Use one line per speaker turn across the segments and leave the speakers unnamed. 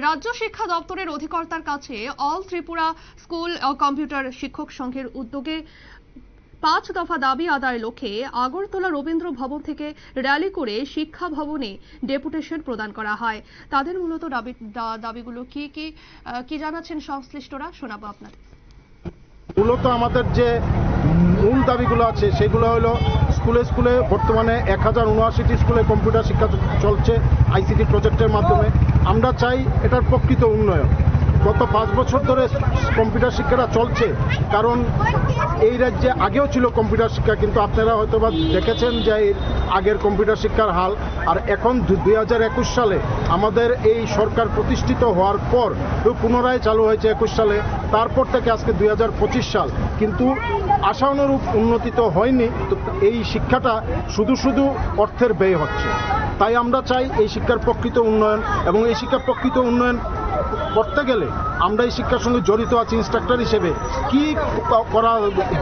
রাজ্য শিক্ষা দপ্তরের অধিকর্তার কাছে অল ত্রিপুরা স্কুল কম্পিউটার শিক্ষক সংঘের উদ্যোগে 5 দফা দাবি আদায়ের লক্ষ্যে আগরতলা রবীন্দ্র ভবন থেকে র্যালি করে শিক্ষা ভবনে ডেপুটেশন প্রদান করা হয়। তাদের মূলত দাবিগুলো কি জানাচ্ছেন সংশ্লিষ্টরা, শোনাবো আপনাদের।
মূলত আমাদের যে মূল দাবিগুলো আছে সেগুলো হলো স্কুলে স্কুলে বর্তমানে 1079টি স্কুলে কম্পিউটার শিক্ষা চলছে আইসিটি প্রজেক্টের মাধ্যমে। আমরা চাই এটার প্রকৃত উন্নয়ন। গত 5 বছর ধরে কম্পিউটার শিক্ষাটা চলছে, কারণ এই রাজ্যে আগেও ছিল কম্পিউটার শিক্ষা, কিন্তু আপনারা হয়তো বা দেখেছেন যে আগের কম্পিউটার শিক্ষার হাল। আর এখন 2021 সালে আমাদের এই সরকার প্রতিষ্ঠিত হওয়ার পর পুনরায় চালু হয়েছে 21 সালে, তারপর থেকে আজকে 2025 সাল, কিন্তু আশানুরূপ উন্নতি তো হয়নি। তো এই শিক্ষাটা শুধু শুধু অর্থের ব্যয় হচ্ছে। তাই আমরা চাই এই শিক্ষার প্রকৃত উন্নয়ন, এবং এই শিক্ষার প্রকৃত উন্নয়ন করতে গেলে আমরা এই শিক্ষার সঙ্গে জড়িত আছি ইনস্ট্রাক্টর হিসেবে। কি করা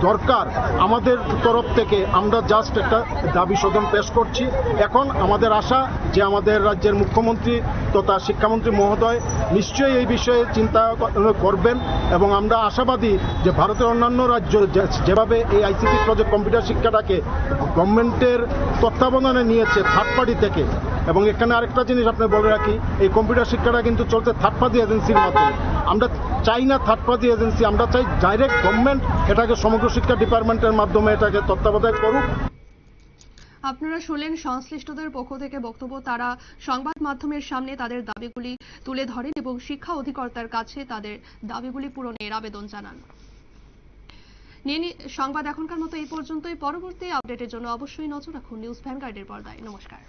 দরকার আমাদের তরফ থেকে আমরা জাস্ট একটা দাবি সদন পেশ করছি। এখন আমাদের আশা যে আমাদের রাজ্যের মুখ্যমন্ত্রী তথা শিক্ষামন্ত্রী মহোদয় নিশ্চয়ই এই বিষয়ে চিন্তা করবেন, এবং আমরা আশাবাদী যে ভারতের অন্যান্য রাজ্য যেভাবে এই আইসিটি প্রজেক্ট কম্পিউটার শিক্ষাটাকে গভর্নমেন্টের তত্ত্বাবধানে নিয়েছে থার্ড পার্টি থেকে। এবং এখানে আরেকটা জিনিস আপনি বলে রাখি, এই কম্পিউটার শিক্ষাটা কিন্তু চলছে থার্ড পার্টি এজেন্সির মাধ্যমে। আমরা চাই না থার্ড পার্টি এজেন্সি, আমরা চাই ডাইরেক্ট গভর্নমেন্ট এটাকে সমগ্র শিক্ষা ডিপার্টমেন্টের মাধ্যমে এটাকে তত্ত্বাবধান করুক।
আপনারা শুনলেন সংশ্লিষ্টদের পক্ষ থেকে বক্তব্য। তারা সংবাদ মাধ্যমের সামনে তাদের দাবিগুলি তুলে ধরেন এবং শিক্ষা অধিকর্তার কাছে তাদের দাবিগুলি পূরণের আবেদন জানান। সংবাদ এখনকার মতো এই পর্যন্তই। পরবর্তী আপডেটের জন্য অবশ্যই নজর রাখুন নিউজ ভ্যানগার্ডের পর্দায়। নমস্কার।